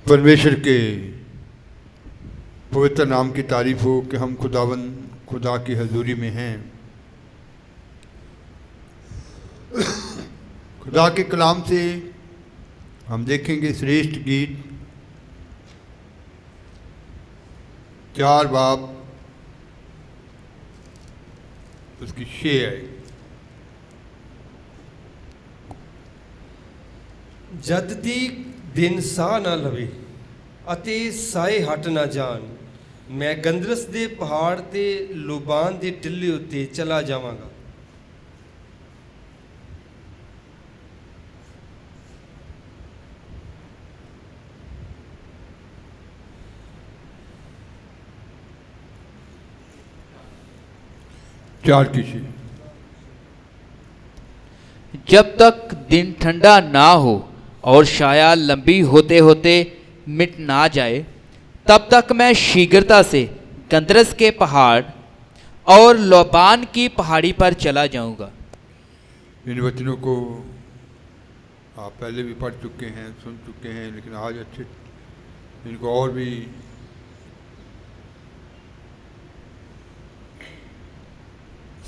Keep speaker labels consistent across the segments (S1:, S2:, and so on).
S1: परमेश्वर के पवित्र नाम की तारीफ हो कि हम खुदा की हजूरी में हैं। खुदा के कलाम से हम देखेंगे श्रेष्ठ गीत 4 बाब उसकी 6 है।
S2: जद तक दिन साह ना लवे अते साए हट ना जान, मैं गंदरस दे पहाड़ ते लोबान दे टिल्ले उत्ते चला जावांगा।
S1: चार किसी
S3: जब तक दिन ठंडा ना हो और छाया लंबी होते होते मिट ना जाए, तब तक मैं शीघ्रता से गंदरस के पहाड़ और लोबान की पहाड़ी पर चला जाऊंगा।
S1: इन वचनों को आप पहले भी पढ़ चुके हैं, सुन चुके हैं, लेकिन आज अच्छे इनको और भी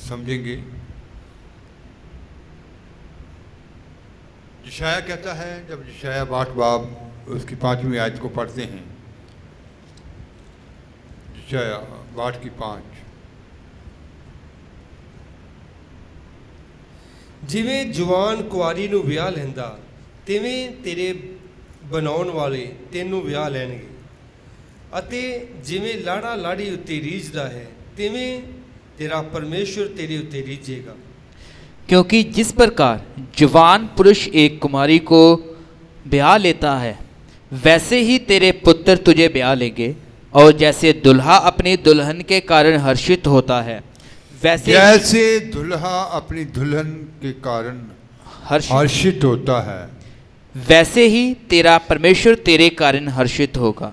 S1: समझेंगे। यशाया कहता है, जब यशाया 8 बाब उसकी 5वीं आयत को पढ़ते हैं, यशाया 8 की 5,
S2: जिवें जवान कुआरी नूं विआह लैंदा तिवें तेरे बनाउण वाले तैनूं विआह लैणगे, अते जिवें लाड़ा लाड़ी उत्ते रीझदा है तिवें तेरा परमेश्वर तेरे उत्ते रीझेगा।
S3: क्योंकि जिस प्रकार जवान पुरुष एक कुमारी को ब्याह लेता है, वैसे ही तेरे पुत्र तुझे ब्याह लेंगे, और जैसे दुल्हा अपनी दुल्हन के कारण हर्षित होता है,
S1: जैसे दुल्हा अपनी दुल्हन के कारण हर्षित होता है,
S3: वैसे ही तेरा परमेश्वर तेरे कारण हर्षित होगा।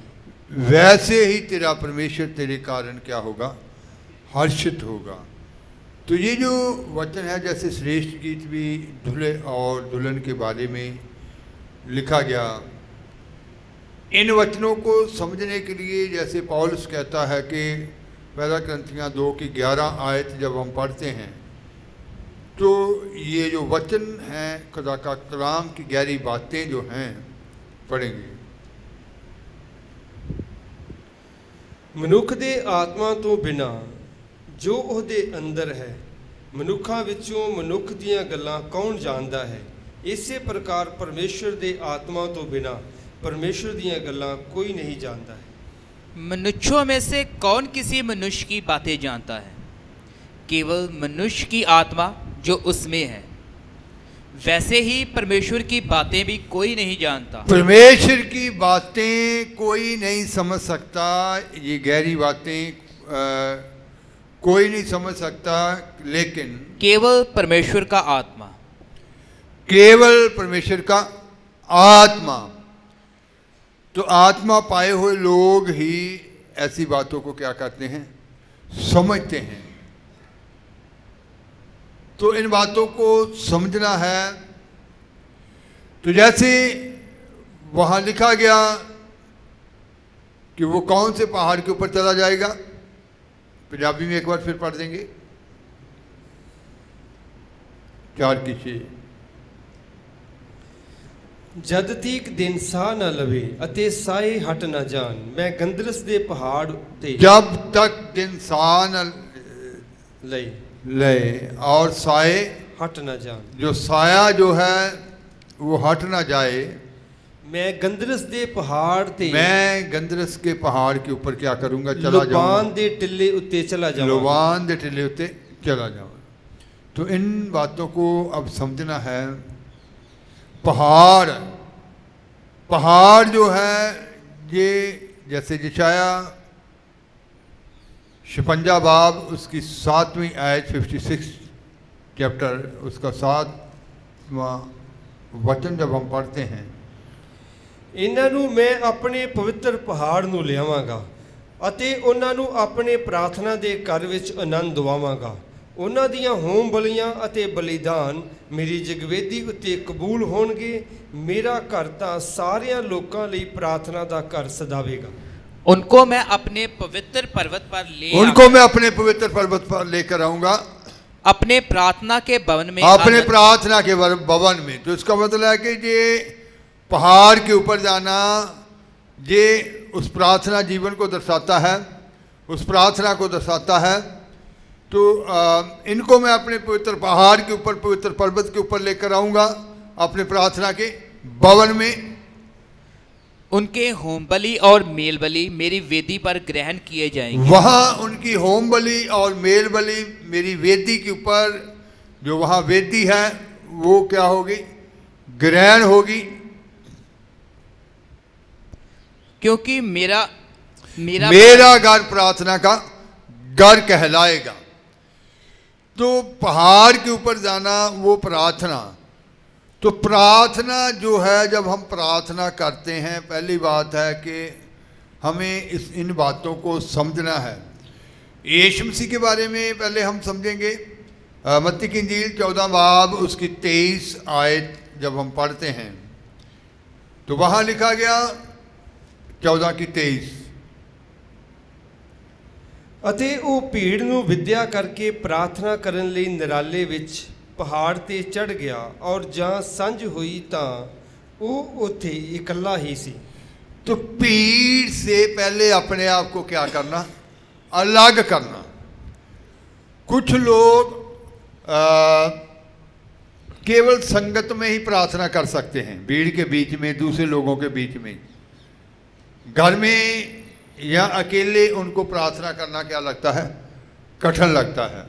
S1: वैसे ही तेरा परमेश्वर तेरे कारण क्या होगा? हर्षित होगा। तो ये जो वचन है, जैसे श्रेष्ठ गीत भी दूल्हे और दुल्हन के बारे में लिखा गया, इन वचनों को समझने के लिए जैसे पौलुस कहता है कि पहला कुरिन्थियों 2 की 11 आयत जब हम पढ़ते हैं, तो ये जो वचन हैं खुदा का कलाम की गहरी बातें जो हैं पढ़ेंगे।
S2: मनुख दे आत्मा तो बिना जो ਉਹਦੇ अंदर है, मनुखा विचों मनुख दियां गल्लां कौन जानदा है। इसे प्रकार परमेश्वर दे आत्मा तो बिना परमेश्वर दियां गल्लां कोई नहीं जानता है।
S3: मनुष्यों में से कौन किसी मनुष्य की बातें जानता है? केवल मनुष्य की आत्मा जो उसमें है, वैसे ही परमेश्वर की बातें भी कोई नहीं जानता।
S1: परमेश्वर की बातें कोई नहीं समझ सकता। ये गहरी बातें कोई नहीं समझ सकता, लेकिन
S3: केवल परमेश्वर का आत्मा,
S1: केवल परमेश्वर का आत्मा। तो आत्मा पाए हुए लोग ही ऐसी बातों को क्या करते हैं? समझते हैं। तो इन बातों को समझना है। तो जैसे वहाँ लिखा गया कि वो कौन से पहाड़ के ऊपर चला जाएगा, पंजाबी में एक बार फिर पढ़ देंगे। 4 की 6,
S2: जद तक दिन साह ना लवे अते साए हट ना जान, मैं गंदरस दे पहाड़ ते
S1: जब तक दिन साह न
S2: ले
S1: और साए
S2: हट ना जान,
S1: जो साया जो है वो हट ना जाए,
S2: मैं गंदरस दे पहाड़ ते
S1: मैं गंदरस के पहाड़ के ऊपर क्या करूंगा? चला जाऊंगा।
S2: लोबान दे टिल्ले उत्ते चला जाऊंगा।
S1: लोबान दे टिल्ले उत्ते चला जाऊंगा। तो इन बातों को अब समझना है। पहाड़, पहाड़ जो है ये जैसे यशाया 56 बाब उसकी 7वीं आयत 56 चैप्टर उसका 7वां वचन जब हम पढ़ते हैं,
S2: इन्हां नूं मैं अपने पवित्र पहाड़ नूं लियावांगा अते उन्हां नूं अपने प्रार्थना दे घर विच आनंद दवावांगा। ਉਹਨਾਂ ਦੀਆਂ ਹੋਮ ਬਲੀਆਂ ਅਤੇ ਬਲੀਦਾਨ ਮੇਰੀ ਜਗਵੇਦੀ ਉੱਤੇ ਕਬੂਲ ਹੋਣਗੇ। ਮੇਰਾ ਘਰ ਤਾਂ ਸਾਰਿਆਂ ਲੋਕਾਂ ਲਈ ਪ੍ਰਾਰਥਨਾ ਦਾ ਘਰ ਸਦਾਵੇਗਾ।
S3: उनको मैं अपने पवित्र पर्वत पर ले
S1: उनको मैं अपने पवित्र पर्वत पर लेकर आऊंगा,
S3: अपने प्रार्थना के भवन में
S1: अपने प्रार्थना के भवन में। तो इसका मतलब है कि ये पहाड़ के ऊपर जाना, ये उस प्रार्थना जीवन को दर्शाता है, उस प्रार्थना को दर्शाता है। तो इनको मैं अपने पवित्र पहाड़ के ऊपर, पवित्र पर्वत के ऊपर लेकर आऊंगा, अपने प्रार्थना के भवन में।
S3: उनके होम बलि और मेल बलि मेरी वेदी पर ग्रहण किए जाएंगे।
S1: वहाँ उनकी होम बलि और मेल बलि मेरी वेदी के ऊपर, जो वहाँ वेदी है वो क्या होगी? ग्रहण होगी।
S3: क्योंकि मेरा मेरा
S1: मेरा घर प्रार्थना का घर कहलाएगा। तो पहाड़ के ऊपर जाना वो प्रार्थना। तो प्रार्थना जो है, जब हम प्रार्थना करते हैं, पहली बात है कि हमें इन बातों को समझना है। यीशु मसीह के बारे में पहले हम समझेंगे। मत्ती की इंजील 14 बाब उसकी 23 आयत जब हम पढ़ते हैं तो वहाँ लिखा गया 14 की 23,
S2: ਅਤੇ ਉਹ ਭੀੜ ਨੂੰ ਵਿਦਿਆ ਕਰਕੇ ਪ੍ਰਾਰਥਨਾ ਕਰਨ ਲਈ ਨਿਰਾਲੇ ਵਿੱਚ ਪਹਾੜ ਤੇ ਚੜ ਗਿਆ ਔਰ ਜਾਂ ਸੰਝ ਹੋਈ ਤਾਂ ਉਹ ਉੱਥੇ ਇਕੱਲਾ ਹੀ ਸੀ।
S1: तो भीड़ से पहले अपने आप को क्या करना? अलग करना। कुछ लोग केवल संगत में ही प्रार्थना कर सकते हैं, भीड़ के बीच में, दूसरे लोगों के बीच में। घर में या अकेले उनको प्रार्थना करना क्या लगता है? कठिन लगता है।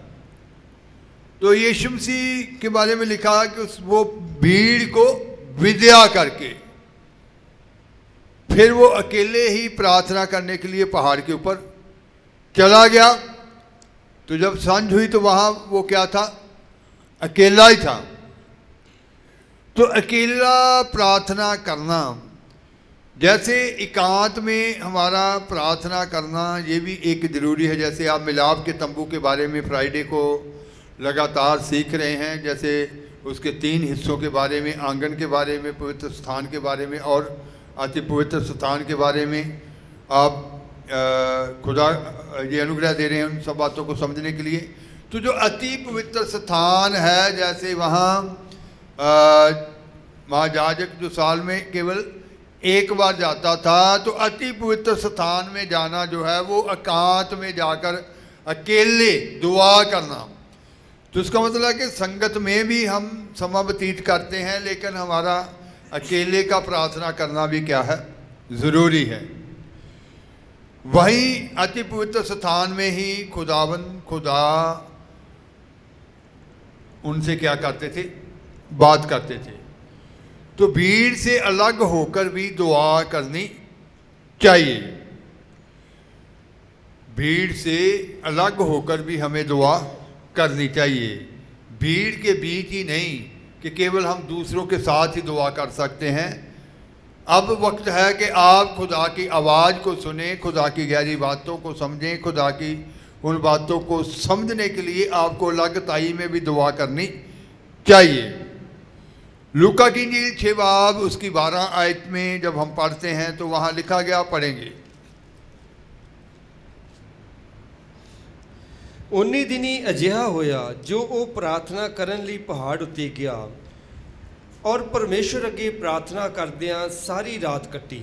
S1: तो यीशु मसीह के बारे में लिखा कि वो भीड़ को विद्या करके फिर वो अकेले ही प्रार्थना करने के लिए पहाड़ के ऊपर चला गया। तो जब सांझ हुई तो वहाँ वो क्या था? अकेला ही था। तो अकेला प्रार्थना करना, जैसे एकांत में हमारा प्रार्थना करना, ये भी एक ज़रूरी है। जैसे आप मिलाप के तंबू के बारे में फ्राइडे को लगातार सीख रहे हैं, जैसे उसके 3 हिस्सों के बारे में, आंगन के बारे में, पवित्र स्थान के बारे में और अति पवित्र स्थान के बारे में आप खुदा ये अनुग्रह दे रहे हैं उन सब बातों को समझने के लिए। तो जो अति पवित्र स्थान है, जैसे वहाँ महायाजक जो साल में केवल एक बार जाता था, तो अति पवित्र स्थान में जाना जो है वो एकांत में जाकर अकेले दुआ करना। तो इसका मतलब है कि संगत में भी हम समय व्यतीत करते हैं, लेकिन हमारा अकेले का प्रार्थना करना भी क्या है? ज़रूरी है। वहीं अति पवित्र स्थान में ही खुदा उनसे क्या करते थे? बात करते थे। तो भीड़ से अलग होकर भी दुआ करनी चाहिए। भीड़ से अलग होकर भी हमें दुआ करनी चाहिए। भीड़ के बीच ही नहीं कि केवल हम दूसरों के साथ ही दुआ कर सकते हैं। अब वक्त है कि आप खुदा की आवाज़ को सुने, खुदा की गहरी बातों को समझें। खुदा की उन बातों को समझने के लिए आपको अलग ताई में भी दुआ करनी चाहिए। लूका की इंजील 6 बाब उसकी 12 आयत में जब हम पढ़ते हैं तो वहाँ लिखा गया, पढ़ेंगे।
S2: ਉਨੀ ਦਿਨੀ ਅਜਿਹਾ ਹੋਇਆ ਜੋ ਉਹ ਪ੍ਰਾਰਥਨਾ ਕਰਨ ਲਈ ਪਹਾੜ ਉੱਤੇ ਗਿਆ ਔਰ ਪਰਮੇਸ਼ਰ ਅੱਗੇ ਪ੍ਰਾਰਥਨਾ ਕਰਦਿਆਂ ਸਾਰੀ ਰਾਤ ਕੱਟੀ।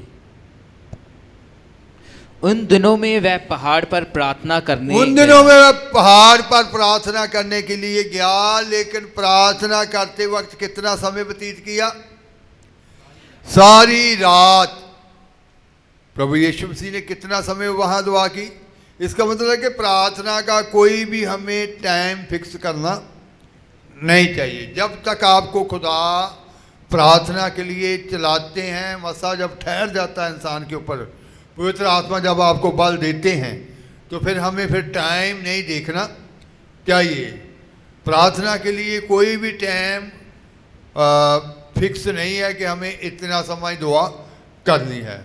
S3: उन दिनों में वह पहाड़ पर प्रार्थना करने
S1: उन दिनों में वह पहाड़ पर प्रार्थना करने के लिए गया, लेकिन प्रार्थना करते वक्त कितना समय व्यतीत किया? सारी रात। प्रभु यीशु मसीह ने कितना समय वहाँ दुआ की? इसका मतलब है कि प्रार्थना का कोई भी हमें टाइम फिक्स करना नहीं चाहिए। जब तक आपको खुदा प्रार्थना के लिए चलाते हैं, मसा जब ठहर जाता है इंसान के ऊपर, पवित्र आत्मा जब आपको बल देते हैं, तो फिर हमें फिर टाइम नहीं देखना चाहिए। प्रार्थना के लिए कोई भी टाइम फिक्स नहीं है कि हमें इतना समय दुआ करनी है।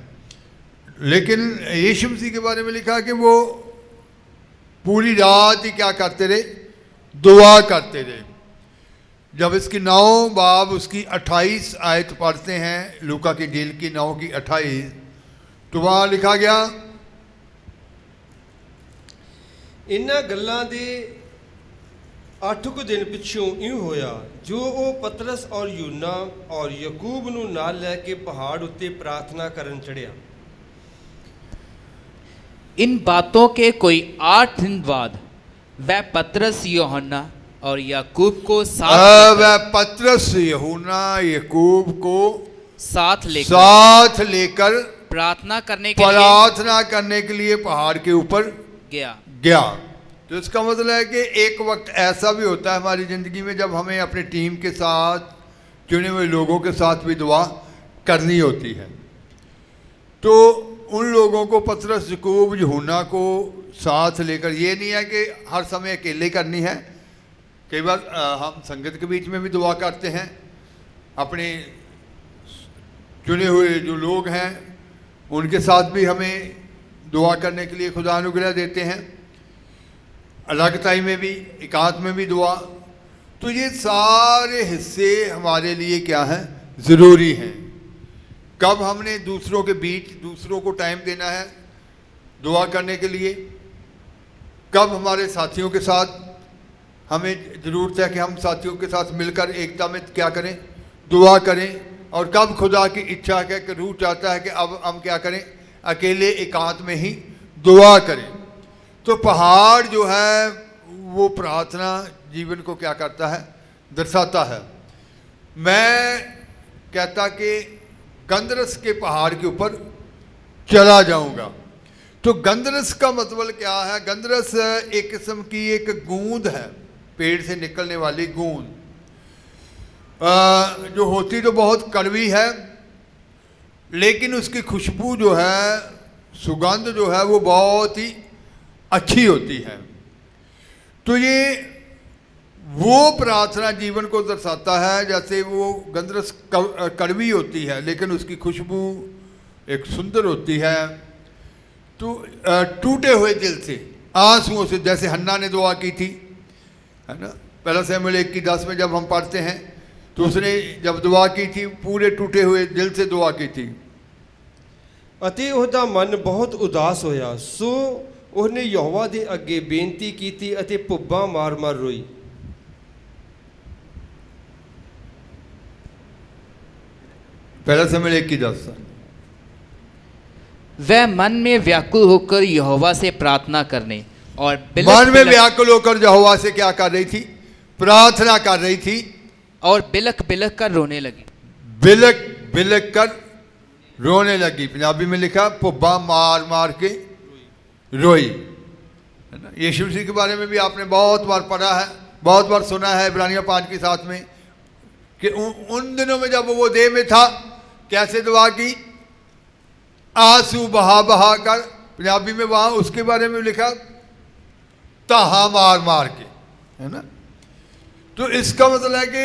S1: लेकिन यीशु मसीह के बारे में लिखा कि वो पूरी रात ही क्या करते रहे? दुआ करते रहे। जब इसकी 9 बाब उसकी 28 आयत पढ़ते हैं, लूका की इंजील की 9 की 28, तो वहाँ लिखा गया,
S2: इन्हां गल्लां दे 8 ਕੁ ਦਿਨ ਪਿੱਛੋਂ ਇਉਂ ਹੋਇਆ ਜੋ ਉਹ ਪਤਰਸ ਔਰ ਯੂਨਾ ਔਰ ਯਕੂਬ ਨੂੰ ਨਾਲ ਲੈ ਕੇ ਪਹਾੜ ਉੱਤੇ ਪ੍ਰਾਰਥਨਾ ਕਰਨ ਚੜ੍ਹਿਆ।
S3: इन बातों के कोई 8 दिन बाद वह पतरस यूहन्ना और याकूब को
S1: वह पतरस यूहन्ना याकूब को
S3: साथ
S1: लेकर
S3: प्रार्थना करने
S1: के लिए पहाड़ के ऊपर गया। तो इसका मतलब है कि एक वक्त ऐसा भी होता है हमारी ज़िंदगी में जब हमें अपनी टीम के साथ, चुने हुए लोगों के साथ भी दुआ करनी होती है। तो उन लोगों को पतरस याकूब यूहन्ना को साथ लेकर, ये नहीं है कि हर समय अकेले करनी है। कई बार हम संगत के बीच में भी दुआ करते हैं, अपने चुने हुए जो लोग हैं उनके साथ भी हमें दुआ करने के लिए खुदा अनुग्रह देते हैं, अलगताई में भी, एकांत में भी दुआ। तो ये सारे हिस्से हमारे लिए क्या हैं, ज़रूरी हैं। कब हमने दूसरों के बीच दूसरों को टाइम देना है दुआ करने के लिए, कब हमारे साथियों के साथ हमें ज़रूरत है कि हम साथियों के साथ मिलकर एकता में क्या करें, दुआ करें, और कब खुदा की इच्छा है कि रूह चाहता है कि अब हम क्या करें, अकेले एकांत में ही दुआ करें। तो पहाड़ जो है वो प्रार्थना जीवन को क्या करता है, दर्शाता है। मैं कहता कि गंदरस के पहाड़ के ऊपर चला जाऊंगा। तो गंदरस का मतलब क्या है? गंदरस एक किस्म की एक गूंद है, पेड़ से निकलने वाली गूंद, जो होती तो बहुत कड़वी है, लेकिन उसकी खुशबू जो है, सुगंध जो है वो बहुत ही अच्छी होती है। तो ये वो प्रार्थना जीवन को दर्शाता है, जैसे वो गंदरस कड़वी होती है लेकिन उसकी खुशबू एक सुंदर होती है। तो टूटे हुए दिल से, आंसुओं से, जैसे हन्ना ने दुआ की थी, है ना, पहला शमूएल 1:10 में जब हम पढ़ते हैं, तो उसने जब दुआ की थी पूरे टूटे हुए दिल से दुआ की थी।
S2: ਅਤੇ ਉਹਦਾ ਮਨ ਬਹੁਤ ਉਦਾਸ ਹੋਇਆ, ਸੋ ਉਹਨੇ ਯਹੋਵਾ ਦੇ ਅੱਗੇ ਬੇਨਤੀ ਕੀਤੀ ਅਤੇ ਭੁੱਬਾਂ ਮਾਰ-ਮਾਰ ਰੋਈ।
S1: पहला शमूएल 1:10।
S3: वह मन में व्याकुल होकर यहोवा से प्रार्थना करने और
S1: मन में व्याकुल होकर यहोवा से क्या कर रही थी? प्रार्थना कर रही थी
S3: और बिलक बिलक कर रोने लगी।
S1: बिलक बिलक कर रोने लगी। पंजाबी में लिखा पुब्बा मार मार के रोई, है ना। यीशु मसीह के बारे में भी आपने बहुत बार पढ़ा है, बहुत बार सुना है इब्रानियों 5 के साथ में, कि उन दिनों में जब वो देह में था कैसे दुआ की, आंसू बहा बहा कर। पंजाबी में वहाँ उसके बारे में लिखा ताहा मार मार के, है ना। तो इसका मतलब है कि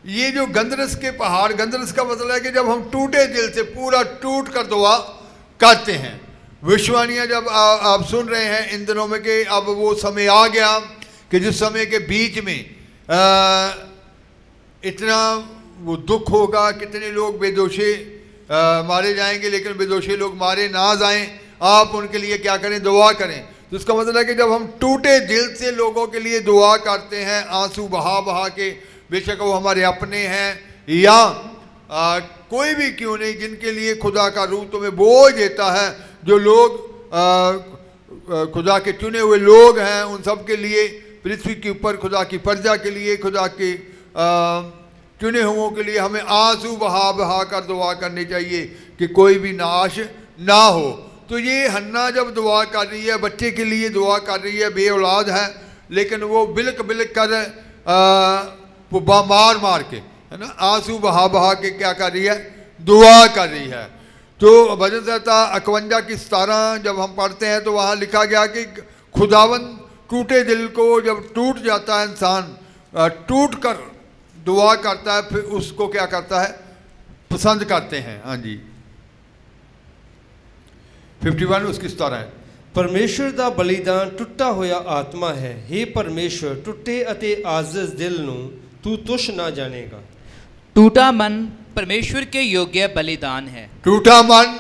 S1: ये जो गंदरस के पहाड़, गंदरस का मतलब है कि जब हम टूटे दिल से पूरा टूट कर दुआ करते हैं। विश्वानियाँ जब आप सुन रहे हैं इन दिनों में कि अब वो समय आ गया कि जिस समय के बीच में इतना वो दुख होगा, कितने लोग बेदोषी मारे जाएंगे, लेकिन बेदोषी लोग मारे ना जाएं, आप उनके लिए क्या करें, दुआ करें। तो इसका मतलब है कि जब हम टूटे दिल से लोगों के लिए दुआ करते हैं, आंसू बहा बहा के, बेशक वो हमारे अपने हैं या कोई भी क्यों नहीं, जिनके लिए खुदा का रूह तुम्हें बोझ देता है, जो लोग खुदा के चुने हुए लोग हैं, उन सब के लिए, पृथ्वी के ऊपर खुदा की प्रजा के लिए, खुदा के चुने हुओं के लिए हमें आंसू बहा बहा कर दुआ करनी चाहिए कि कोई भी नाश ना हो। तो ये हन्ना जब दुआ कर रही है, बच्चे के लिए दुआ कर रही है, बे औलाद है, लेकिन वो बिलक बिलक कर पुब्बा मार मार के, है ना, आंसू बहा बहा के क्या कर रही है, दुआ कर रही है। तो भजन संहिता 51 की 17 जब हम पढ़ते हैं तो वहाँ लिखा गया कि खुदावन टूटे दिल को जब टूट जाता है, इंसान टूट कर दुआ करता है, फिर उसको क्या करता है, पसंद करते हैं। हाँ जी, 51 उसकी 17 है।
S2: ਪਰਮੇਸ਼ਰ ਦਾ ਬਲੀਦਾਨ ਟੁੱਟਾ ਹੋਇਆ ਆਤਮਾ ਹੈ। हे ਪਰਮੇਸ਼ਰ, ਟੁੱਟੇ ਅਤੇ ਆਜ਼ਿਜ਼ ਦਿਲ ਨੂੰ ਤੂੰ ਤੁਛ ਨਾ ਜਾਣੇਗਾ।
S3: टूटा मन परमेश्वर के योग्य बलिदान है।
S1: टूटा मन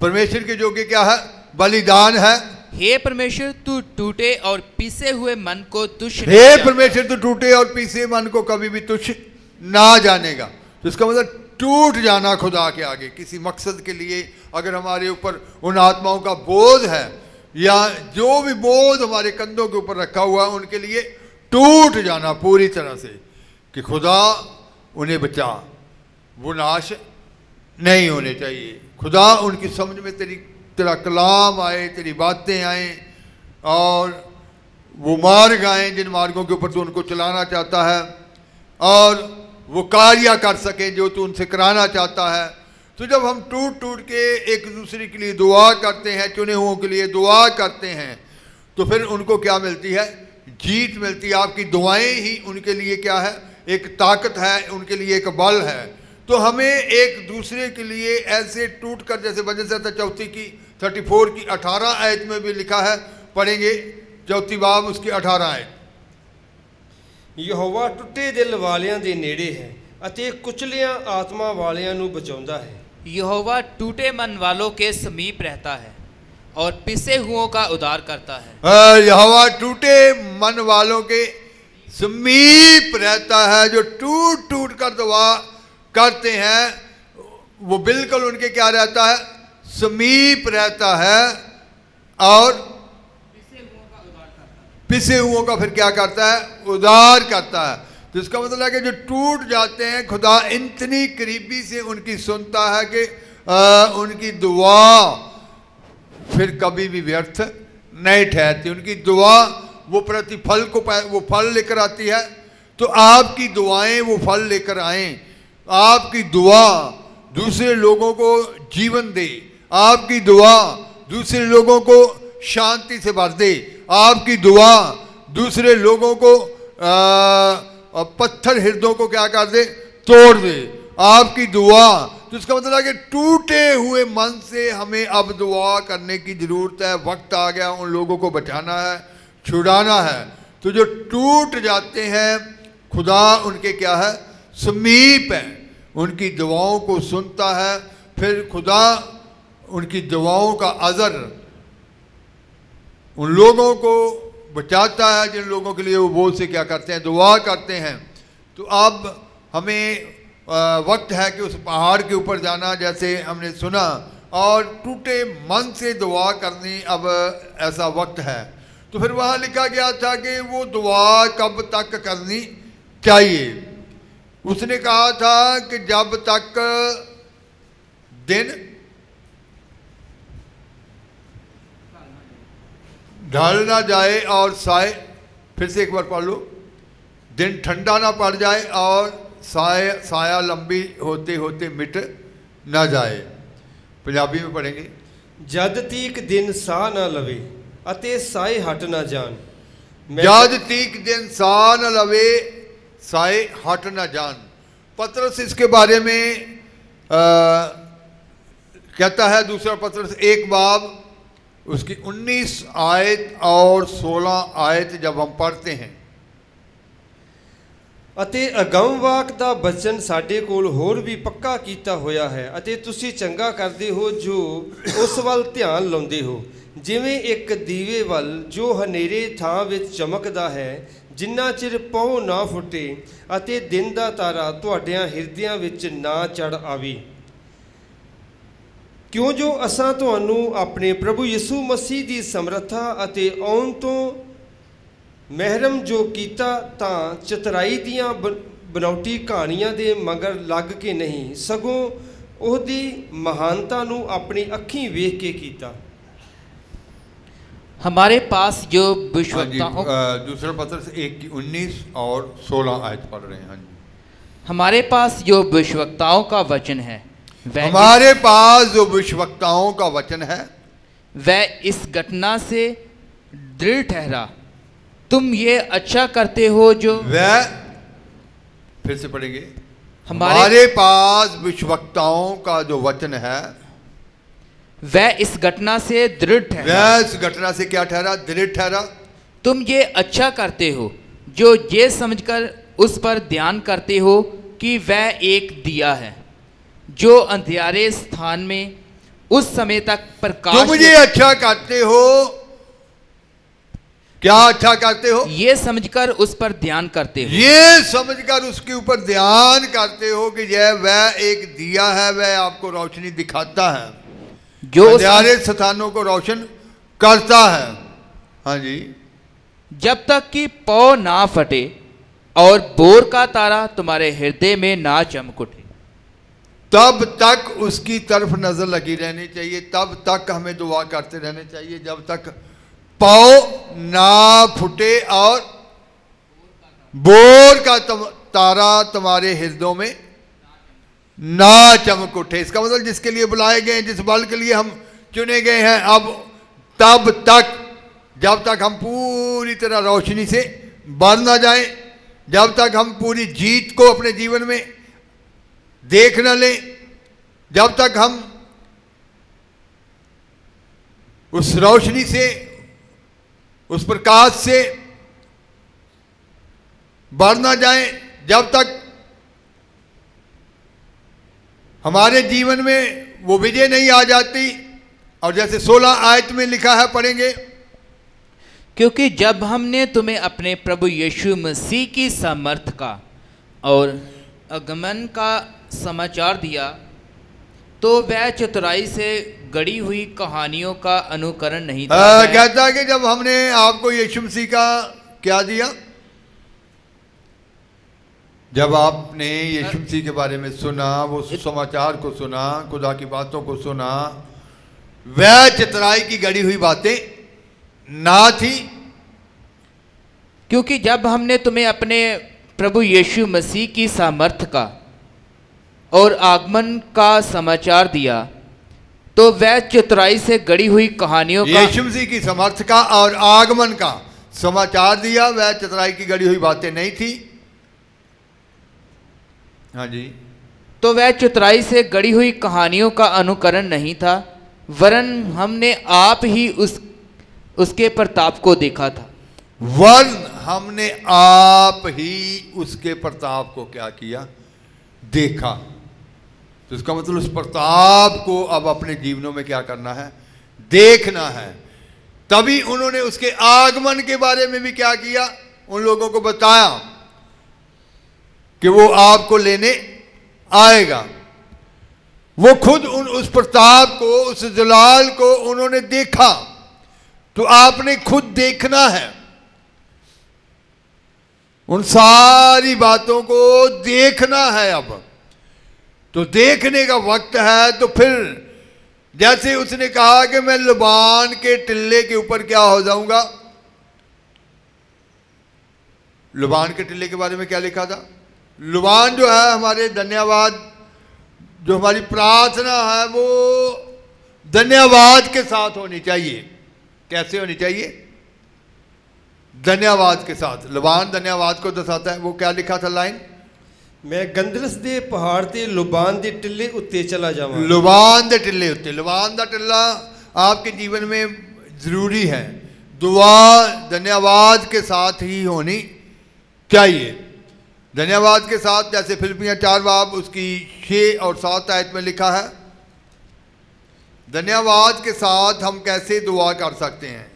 S1: परमेश्वर के योग्य क्या है? बलिदान है।
S3: हे परमेश्वर, तू टूटे और पिसे हुए मन को तुच्छ
S1: हे
S3: नहीं जानता।
S1: परमेश्वर, तू टूटे और पीसे मन को कभी भी तुच्छ ना जानेगा। तो इसका मतलब टूट जाना खुदा के आगे किसी मकसद के लिए, अगर हमारे ऊपर उन आत्माओं का बोझ है या जो भी बोझ हमारे कंधों के ऊपर रखा हुआ है, उनके लिए टूट जाना पूरी तरह से कि खुदा उन्हें बचा, वो नाश नहीं होने चाहिए। खुदा उनकी समझ में तेरा कलाम आए, तेरी बातें आए और वो मार्ग आए जिन मार्गों के ऊपर तू उनको चलाना चाहता है, और वो कार्य कर सके जो तू उनसे कराना चाहता है। तो जब हम टूट टूट के एक दूसरे के लिए दुआ करते हैं, चुने हुओं के लिए दुआ करते हैं, तो फिर उनको क्या मिलती है? जीत मिलती है। आपकी दुआएं ही उनके लिए क्या है? एक ताकत है, उनके लिए एक बल है। तो हमें एक दूसरे के लिए ऐसे टूट कर, जैसे वजन से 34 की 34 की 18 आयत में भी लिखा है, पढ़ेंगे 4 बाब उसकी 18 आयत।
S2: ਯਹੋਵਾ ਟੁੱਟੇ ਦਿਲ ਵਾਲਿਆਂ ਦੇ ਨੇੜੇ ਹੈ ਅਤੇ ਕੁਚਲਿਆਂ ਆਤਮਾ ਵਾਲਿਆਂ ਨੂੰ ਬਚਾਉਂਦਾ ਹੈ।
S3: यहोवा टूटे मन वालों के समीप रहता है और पिसे हुओं का उद्धार करता है।
S1: यहोवा टूटे मन वालों के समीप रहता है। जो टूट टूट कर दुआ करते हैं, वो बिल्कुल उनके क्या रहता है? समीप रहता है। और पिसे हुओं का फिर क्या करता है? उद्धार करता है। तो इसका मतलब है कि जो टूट जाते हैं, खुदा इतनी करीबी से उनकी सुनता है कि उनकी दुआ फिर कभी भी व्यर्थ नहीं ठहरती। उनकी दुआ वो प्रतिफल को वो फल लेकर आती है। तो आपकी दुआएं वो फल लेकर आएँ। आपकी दुआ दूसरे लोगों को जीवन दे, आपकी दुआ दूसरे लोगों को शांति से भर दे, आपकी दुआ दूसरे लोगों को पत्थर हृदयों को क्या कर दे? तोड़ दे। आपकी दुआ, तो इसका मतलब है कि टूटे हुए मन से हमें अब दुआ करने की ज़रूरत है। वक्त आ गया, उन लोगों को बचाना है, छुड़ाना है। तो जो टूट जाते हैं, खुदा उनके क्या है? समीप है, उनकी दुआओं को सुनता है। फिर खुदा उनकी दुआओं का अज़र उन लोगों को बचाता है जिन लोगों के लिए वो बोझ से क्या करते हैं? दुआ करते हैं। तो अब हमें वक्त है कि उस पहाड़ के ऊपर जाना, जैसे हमने सुना, और टूटे मन से दुआ करनी अब ऐसा वक्त है। तो फिर वहाँ लिखा गया था कि वो दुआ कब तक करनी चाहिए? उसने कहा था कि जब तक दिन ढल ना जाए और साए, फिर से एक बार पढ़ लो, दिन ठंडा ना पड़ जाए और साया लंबी होते होते मिट ना जाए। पंजाबी में पढ़ेंगे।
S2: ਜਦ ਤੀਕ ਦਿਨ ਸਾਹ ਨਾ ਲਵੇ ਅਤੇ ਸਾਏ ਹਟ ਨਾ ਜਾਣ।
S1: जद तीक दिन सा न लवे साए हट न जान। पतरस इसके बारे में कहता है, दूसरा पतरस 1 बाब उसकी 19 आयत और 16 आयत जब हम पढ़ते हैं,
S2: ਅਤੇ ਅਗੰਮ ਵਾਕ ਦਾ ਬਚਨ ਸਾਡੇ ਕੋਲ ਹੋਰ ਵੀ ਪੱਕਾ ਕੀਤਾ ਹੋਇਆ ਹੈ ਅਤੇ ਤੁਸੀਂ ਚੰਗਾ ਕਰਦੇ ਹੋ ਜੋ ਉਸ ਵੱਲ ਧਿਆਨ ਲਾਉਂਦੇ ਹੋ, ਜਿਵੇਂ ਇੱਕ ਦੀਵੇ ਵੱਲ ਜੋ ਹਨੇਰੇ ਥਾਂ ਵਿੱਚ ਚਮਕਦਾ ਹੈ, ਜਿੰਨਾ ਚਿਰ ਪਹੁ ਨਾ ਫੁੱਟੇ ਅਤੇ ਦਿਨ ਦਾ ਤਾਰਾ ਤੁਹਾਡਿਆਂ ਹਿਰਦਿਆਂ ਵਿੱਚ ਨਾ ਚੜ ਆਵੇ। ਕਿਉਂ ਜੋ ਅਸਾਂ ਤੁਹਾਨੂੰ ਆਪਣੇ ਪ੍ਰਭੂ ਯਿਸੂ ਮਸੀਹ ਦੀ ਸਮਰੱਥਾ ਅਤੇ ਆਉਣ ਤੋਂ ਮਹਿਰਮ ਜੋ ਕੀਤਾ, ਤਾਂ ਚਤਰਾਈ ਦੀਆਂ ਬਨਾਵਟੀ ਕਹਾਣੀਆਂ ਦੇ ਮਗਰ ਲੱਗ ਕੇ ਨਹੀਂ, ਸਗੋਂ ਉਹਦੀ ਮਹਾਨਤਾ ਨੂੰ ਆਪਣੀ ਅੱਖੀਂ ਵੇਖ ਕੇ ਕੀਤਾ।
S3: हमारे पास जो
S1: हाँ जी,
S3: भविष्यवक्ताओं
S1: दूसरा पत्रस 1 की 19 और 16 आयत पढ़ रहे हैं। हाँ जी,
S3: हमारे पास जो भविष्यवक्ताओं का वचन है
S1: हमारे पास जो भविष्यवक्ताओं का वचन है
S3: वह इस घटना से दृढ़ ठहरा, तुम ये अच्छा करते हो जो
S1: वह, फिर से
S3: हमारे
S1: हमारे पास भविष्यवक्ताओं का जो वचन है
S3: वह इस घटना से दृढ़ ठहरा।
S1: वह इस घटना से क्या ठहरा? दृढ़ ठहरा।
S3: तुम ये अच्छा करते हो जो ये समझकर उस पर ध्यान करते हो कि वह एक दिया है जो अंधियारे स्थान में उस समय तक प्रकाश।
S1: तुम ये अच्छा करते हो, क्या अच्छा करते हो?
S3: ये समझकर उस पर ध्यान करते हो।
S1: ये समझकर उसके ऊपर ध्यान करते हो कि यह वह एक दिया है, वह आपको रोशनी दिखाता है,
S3: जो
S1: अंधियारे स्थानों को रोशन करता है। हाँ जी।
S3: जब तक कि पौ ना फटे और बोर का तारा तुम्हारे हृदय में ना चमक उठे,
S1: तब तक उसकी तरफ नजर लगी रहनी चाहिए, तब तक हमें दुआ करते रहने चाहिए, जब तक पौ ना फूटे और बोर का तारा तुम्हारे हृदयों में ना चमक उठे। इसका मतलब जिसके लिए बुलाए गए हैं, जिस बल के लिए हम चुने गए हैं, अब तब तक, जब तक हम पूरी तरह रोशनी से भर ना जाएं, जब तक हम पूरी जीत को अपने जीवन में देख न लें, जब तक हम उस रोशनी से, उस प्रकाश से भर ना जाएं, जब तक हमारे जीवन में वो विजय नहीं आ जाती। और जैसे 16 आयत में लिखा है, पढ़ेंगे,
S3: क्योंकि जब हमने तुम्हें अपने प्रभु यीशु मसीह की सामर्थ का और आगमन का समाचार दिया तो वह चतुराई से गढ़ी हुई कहानियों का अनुकरण नहीं था।
S1: कहता है कि जब हमने आपको यीशु मसीह का क्या दिया, जब आपने यीशु मसीह के बारे में सुना, वो सुसमाचार को सुना, खुदा की बातों को सुना, वह चतुराई की गढ़ी हुई बातें ना थी।
S3: क्योंकि जब हमने तुम्हें अपने प्रभु यीशु मसीह की सामर्थ का और आगमन का समाचार दिया तो वह चतुराई से गढ़ी हुई कहानियों का,
S1: यीशु मसीह की सामर्थ का और आगमन का समाचार दिया, वह चतुराई की गढ़ी हुई बातें नहीं थी। हाँ जी।
S3: तो वह चतुराई से गढ़ी हुई कहानियों का अनुकरण नहीं था, वरन हमने आप ही उसके प्रताप को देखा था।
S1: वरन हमने आप ही उसके प्रताप को क्या किया? देखा। तो इसका मतलब उस प्रताप को अब अपने जीवनों में क्या करना है? देखना है। तभी उन्होंने उसके आगमन के बारे में भी क्या किया? उन लोगों को बताया कि वो आपको लेने आएगा। वो खुद उस प्रताप को, उस जलाल को उन्होंने देखा। तो आपने खुद देखना है, उन सारी बातों को देखना है। अब तो देखने का वक्त है। तो फिर जैसे उसने कहा कि मैं लबान के टिल्ले के ऊपर क्या हो जाऊंगा, लबान के टिल्ले के बारे में क्या लिखा था? लबान जो है, हमारे धन्यवाद, जो हमारी प्रार्थना है वो धन्यवाद के साथ होनी चाहिए। कैसे होनी चाहिए? धन्यवाद के साथ। लबान धन्यवाद को दर्शाता है। वो क्या लिखा था लाइन?
S2: मैं गंदरस दे पहाड़ ते लुबान दे टिल्ले उत्ते चला जावां।
S1: लुबान दे टिल्ले उत्ते। लुबान दा टिल्ला आपके जीवन में जरूरी है। दुआ धन्यवाद के साथ ही होनी चाहिए। धन्यवाद के साथ, जैसे फिलिपियां 4 बाब उसकी 6 और 7 आयत में लिखा है, धन्यवाद के साथ हम कैसे दुआ कर सकते हैं?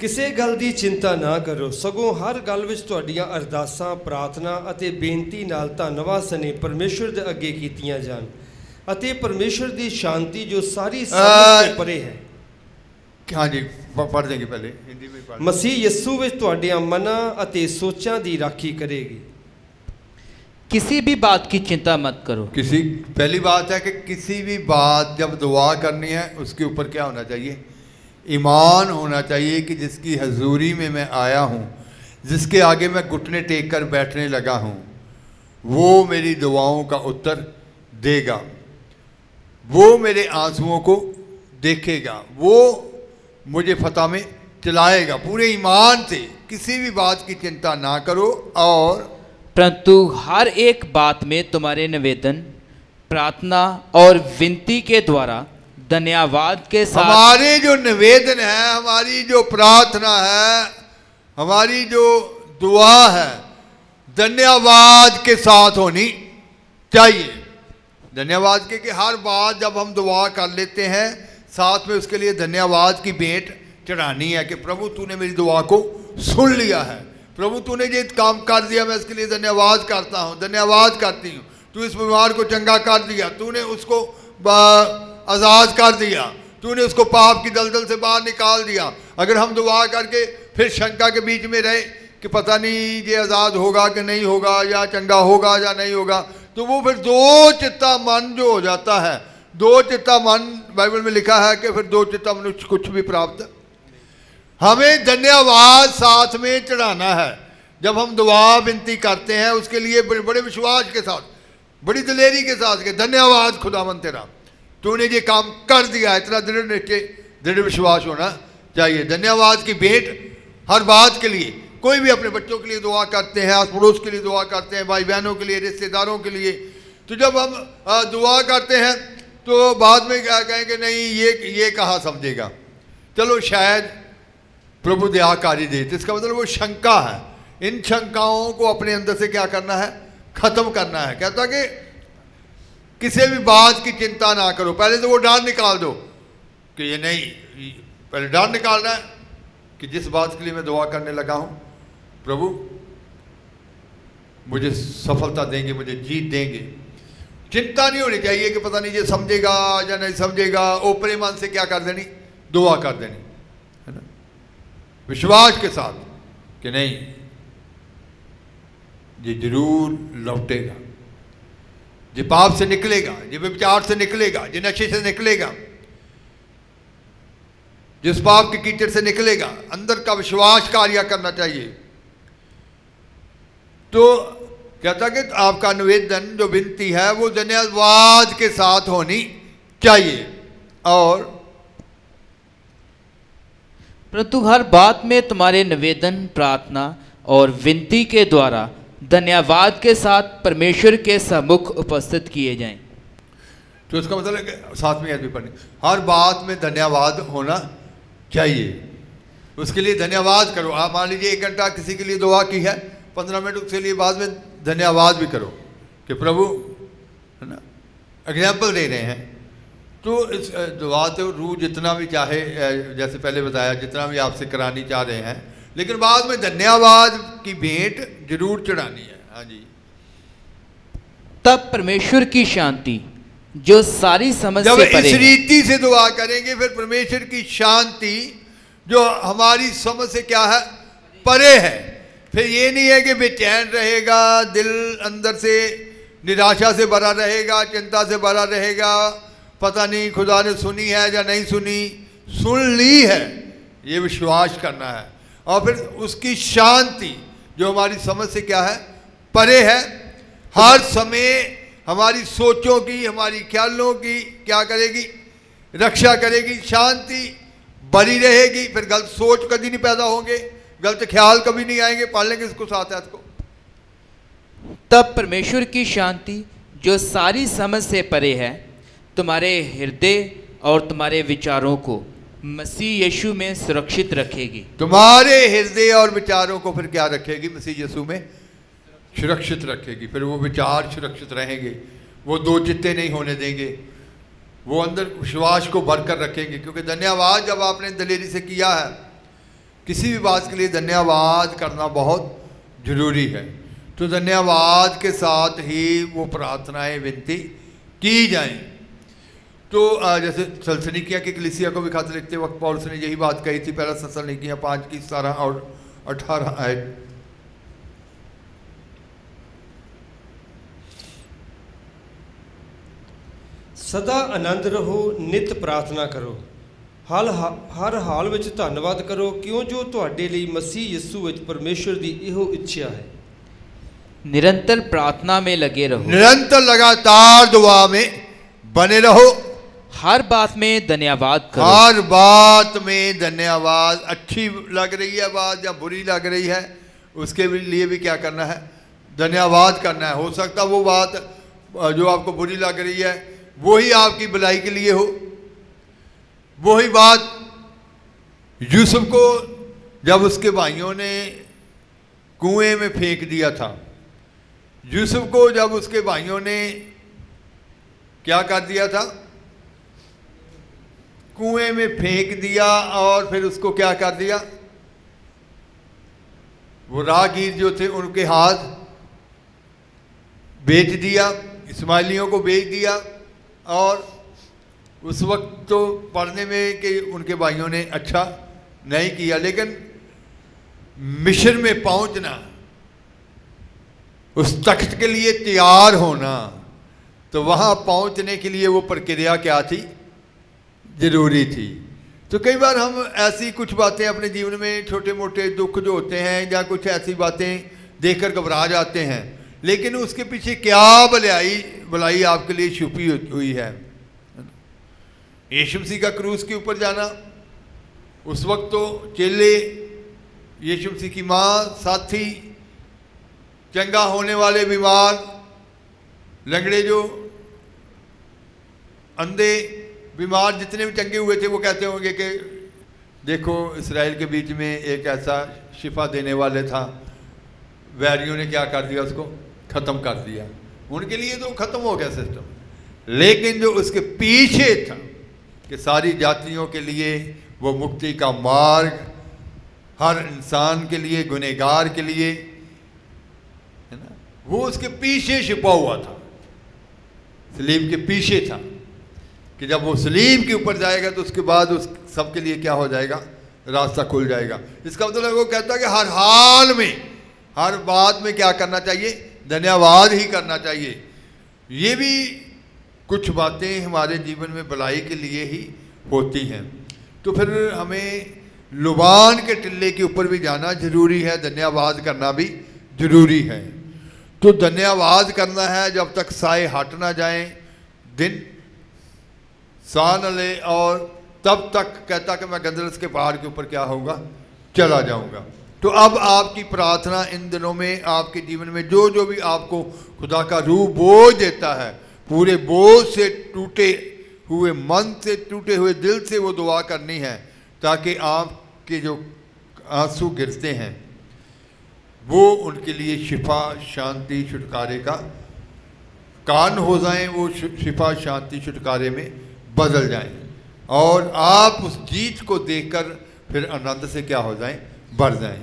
S2: ਕਿਸੇ ਗੱਲ ਦੀ ਚਿੰਤਾ ਨਾ ਕਰੋ, ਸਗੋਂ ਹਰ ਗੱਲ ਵਿੱਚ ਤੁਹਾਡੀਆਂ ਅਰਦਾਸਾਂ, ਪ੍ਰਾਰਥਨਾ ਅਤੇ ਬੇਨਤੀ ਨਾਲ ਧੰਨਵਾਦ ਸਣੇ ਪਰਮੇਸ਼ਵਰ ਦੇ ਅੱਗੇ ਕੀਤੀਆਂ ਜਾਣ ਅਤੇ ਪਰਮੇਸ਼ਵਰ ਦੀ ਸ਼ਾਂਤੀ ਜੋ ਸਾਰੀ ਸਮਝ ਤੋਂ ਪਰੇ ਹੈ,
S1: हाँ जी, पढ़ देंगे पहले हिंदी में पढ़।
S2: ਮਸੀਹ ਯਿਸੂ ਵਿੱਚ ਤੁਹਾਡੀਆਂ ਮਨਾਂ ਅਤੇ ਸੋਚਾਂ ਦੀ ਰਾਖੀ ਕਰੇਗੀ।
S3: किसी भी बात की चिंता मत करो।
S1: पहली बात है कि किसी भी बात जब दुआ करनी है उसके ऊपर क्या होना चाहिए? ईमान होना चाहिए कि जिसकी हजूरी में मैं आया हूँ, जिसके आगे मैं घुटने टेक कर बैठने लगा हूँ, वो मेरी दुआओं का उत्तर देगा, वो मेरे आंसुओं को देखेगा, वो मुझे फतह में चलाएगा। पूरे ईमान से किसी भी बात की चिंता ना करो और
S3: परंतु हर एक बात में तुम्हारे निवेदन, प्रार्थना और विनती के द्वारा धन्यवाद के साथ
S1: हमारे जो निवेदन है, हमारी जो प्रार्थना है, हमारी जो दुआ है, धन्यवाद के साथ होनी चाहिए। धन्यवाद के कि हर बात जब हम दुआ कर लेते हैं, साथ में उसके लिए धन्यवाद की भेंट चढ़ानी है कि प्रभु तूने मेरी दुआ को सुन लिया है, प्रभु तूने ये काम कर दिया, मैं इसके लिए धन्यवाद करता हूँ, धन्यवाद करती हूँ। तू इस बीमार को चंगा कर दिया, तूने उसको आज़ाद कर दिया, तूने उसको पाप की दलदल से बाहर निकाल दिया। अगर हम दुआ करके फिर शंका के बीच में रहे कि पता नहीं ये आज़ाद होगा कि नहीं होगा, या चंगा होगा या नहीं होगा, तो वो फिर दो चित्ता मन जो हो जाता है, दो चित्ता मन, बाइबल में लिखा है कि फिर दो चित्ता मनुष्य कुछ भी प्राप्त। हमें धन्यवाद साथ में चढ़ाना है जब हम दुआ विनती करते हैं, उसके लिए बड़े विश्वास के साथ, बड़ी दिलेरी के साथ कि धन्यवाद खुदावन तेरा, तूने ये काम कर दिया। इतना दृढ़ निश्चय, दृढ़ विश्वास होना चाहिए। धन्यवाद की भेंट हर बात के लिए, कोई भी अपने बच्चों के लिए दुआ करते हैं, आस पड़ोस के लिए दुआ करते हैं, भाई बहनों के लिए, रिश्तेदारों के लिए। तो जब हम दुआ करते हैं तो बाद में क्या कहेंगे, नहीं ये कहाँ समझेगा, चलो शायद प्रभु दयाकारी दे। तो इसका मतलब वो शंका है, इन शंकाओं को अपने अंदर से क्या करना है, खत्म करना है। कहता कि किसी भी बात की चिंता ना करो, पहले तो वो डर निकाल दो कि ये नहीं, पहले डर निकालना है कि जिस बात के लिए मैं दुआ करने लगा हूँ, प्रभु मुझे सफलता देंगे, मुझे जीत देंगे। चिंता नहीं होनी चाहिए कि पता नहीं ये समझेगा या नहीं समझेगा। ऊपरी मन से क्या कर देनी, दुआ कर देनी, है ना, विश्वास के साथ कि नहीं ये जरूर लौटेगा, ये पाप से निकलेगा, ये व्यभिचार से निकलेगा, ये नशे से निकलेगा, जिस पाप के कीचड़ से निकलेगा। अंदर का विश्वास कार्य करना चाहिए। तो कहता कि आपका निवेदन जो विनती है वो धन्यवाद के साथ होनी चाहिए। और
S3: परंतु हर बात में तुम्हारे निवेदन, प्रार्थना और विनती के द्वारा धन्यवाद के साथ परमेश्वर के सम्मुख उपस्थित किए जाएं।
S1: तो इसका मतलब है कि साथ में यह भी पढ़ने, हर बात में धन्यवाद होना चाहिए। उसके लिए धन्यवाद करो। आप मान लीजिए 1 घंटा किसी के लिए दुआ की है, 15 मिनट उसके लिए बाद में धन्यवाद भी करो कि प्रभु, है ना, एग्जाम्पल दे रहे हैं। तो इस दुआ तो रूह जितना भी चाहे, जैसे पहले बताया, जितना भी आपसे करानी चाह रहे हैं, लेकिन बाद में धन्यवाद की भेंट जरूर चढ़ानी है। हाँ जी।
S3: तब परमेश्वर की शांति जो सारी समझ
S1: जब
S3: से परे
S1: इस
S3: है,
S1: रीति से दुआ करेंगे, फिर परमेश्वर की शांति जो हमारी समझ से क्या है, परे है। फिर ये नहीं है कि बेचैन रहेगा, दिल अंदर से निराशा से भरा रहेगा, चिंता से भरा रहेगा, पता नहीं खुदा ने सुनी है या नहीं सुनी। सुन ली है, ये विश्वास करना है। और फिर उसकी शांति जो हमारी समझ से क्या है, परे है, हर समय हमारी सोचों की, हमारी ख्यालों की क्या करेगी, रक्षा करेगी। शांति बनी रहेगी, फिर गलत सोच कभी नहीं पैदा होंगे, गलत ख्याल कभी नहीं आएंगे। पढ़ लेंगे इसको साथ है इसको।
S3: तब परमेश्वर की शांति जो सारी समझ से परे है तुम्हारे हृदय और तुम्हारे विचारों को मसीह यीशु में सुरक्षित रखेगी।
S1: तुम्हारे हृदय और विचारों को फिर क्या रखेगी, मसीह यीशु में सुरक्षित रखेगी। फिर वो विचार सुरक्षित रहेंगे, वो दो चित्ते नहीं होने देंगे, वो अंदर विश्वास को भरकर रखेंगे। क्योंकि धन्यवाद जब आपने दिलेरी से किया है, किसी भी बात के लिए धन्यवाद करना बहुत जरूरी है। तो धन्यवाद के साथ ही वो प्रार्थनाएं विनती की जाएं। तो जैसे सलसनिकिया की कलीसिया को भी खत लिखते वक्त पौलुस ने यही बात कही थी, पहला सलसनिकिया 5:17 और 18 आयत।
S2: सदा आनंद रहो, नित प्रार्थना करो, हर हाल ਵਿੱਚ ਧੰਨਵਾਦ ਕਰੋ, ਕਿਉਂ ਜੋ ਤੁਹਾਡੇ ਲਈ ਮਸੀਹ ਯਿਸੂ ਵਿੱਚ ਪਰਮੇਸ਼ਰ ਦੀ ਇਹੋ ਇੱਛਾ ਹੈ।
S3: निरंतर प्रार्थना में लगे रहो,
S1: निरंतर लगातार दुआ में बने रहो,
S3: हर बात में धन्यवाद करो।
S1: हर बात में धन्यवाद। अच्छी लग रही है बात या बुरी लग रही है, उसके लिए भी क्या करना है, धन्यवाद करना है। हो सकता वो बात जो आपको बुरी लग रही है वही आपकी भलाई के लिए हो। वही बात यूसुफ को जब उसके भाइयों ने कुएं में फेंक दिया था, यूसुफ को जब उसके भाइयों ने क्या कर दिया था, कुएं में फेंक दिया, और फिर उसको क्या कर दिया, वो राहगीर जो थे उनके हाथ बेच दिया, इस्माइलियों को बेच दिया। और उस वक्त तो पढ़ने में कि उनके भाइयों ने अच्छा नहीं किया, लेकिन मिस्र में पहुंचना, उस तख्त के लिए तैयार होना, तो वहां पहुंचने के लिए वो प्रक्रिया क्या थी, जरूरी थी। तो कई बार हम ऐसी कुछ बातें अपने जीवन में, छोटे मोटे दुख जो होते हैं या कुछ ऐसी बातें देखकर घबरा जाते हैं, लेकिन उसके पीछे क्या भलाई आपके लिए छुपी हुई है। यीशु मसीह का क्रूस के ऊपर जाना, उस वक्त तो चेले, यीशु मसीह की माँ, साथी, चंगा होने वाले बीमार, लंगड़े जो, अंधे, बीमार, जितने भी चंगे हुए थे, वो कहते होंगे कि देखो इस्राएल के बीच में एक ऐसा शिफा देने वाले था, वैरियों ने क्या कर दिया, उसको ख़त्म कर दिया। उनके लिए तो ख़त्म हो गया सिस्टम, लेकिन जो उसके पीछे था कि सारी जातियों के लिए वो मुक्ति का मार्ग, हर इंसान के लिए, गुनहगार के लिए, है ना, वो उसके पीछे छिपा हुआ था, सलीब के पीछे था, कि जब वो सलीब के ऊपर जाएगा तो उसके बाद उस सबके लिए क्या हो जाएगा, रास्ता खुल जाएगा। इसका मतलब वो कहता है कि हर हाल में, हर बात में क्या करना चाहिए, धन्यवाद ही करना चाहिए। ये भी कुछ बातें हमारे जीवन में भलाई के लिए ही होती हैं। तो फिर हमें लुबान के टिल्ले के ऊपर भी जाना जरूरी है, धन्यवाद करना भी जरूरी है। तो धन्यवाद करना है जब तक साए हट ना जाएं, दिन सा न ले, और तब तक कहता कि मैं गंदरस के पहाड़ के ऊपर क्या होगा, चला जाऊंगा। तो अब आपकी प्रार्थना इन दिनों में आपके जीवन में जो जो भी आपको खुदा का रूह बोझ देता है, पूरे बोझ से, टूटे हुए मन से, टूटे हुए दिल से वो दुआ करनी है, ताकि आपके जो आंसू गिरते हैं वो उनके लिए शिफा, शांति, छुटकारे का कान हो जाएं, वो शिफा, शांति, छुटकारे में बदल जाएं, और आप उस जीत को देखकर फिर आनंद से क्या हो जाएं, बढ़ जाएं।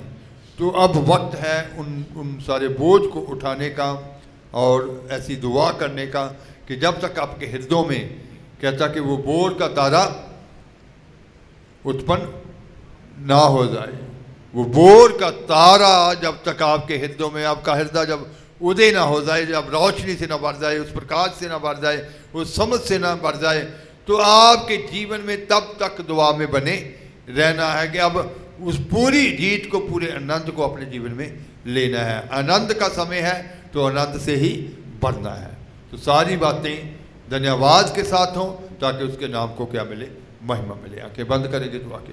S1: तो अब वक्त है उन सारे बोझ को उठाने का और ऐसी दुआ करने का कि जब तक आपके हृदयों में, कहता कि वो बोझ का तारा उत्पन्न ना हो जाए, वो बोझ का तारा जब तक आपके हृदयों में, आपका हृदय जब उदय ना हो जाए, जब रोशनी से ना भर जाए, उस प्रकाश से ना भर जाए, उस समझ से ना भर जाए, तो आपके जीवन में तब तक दुआ में बने रहना है कि अब उस पूरी जीत को, पूरे आनंद को अपने जीवन में लेना है। आनंद का समय है तो आनंद से ही बढ़ना है। तो सारी बातें धन्यवाद के साथ हों ताकि उसके नाम को क्या मिले, महिमा मिले। आंखें बंद करेंगे, दुआ किया।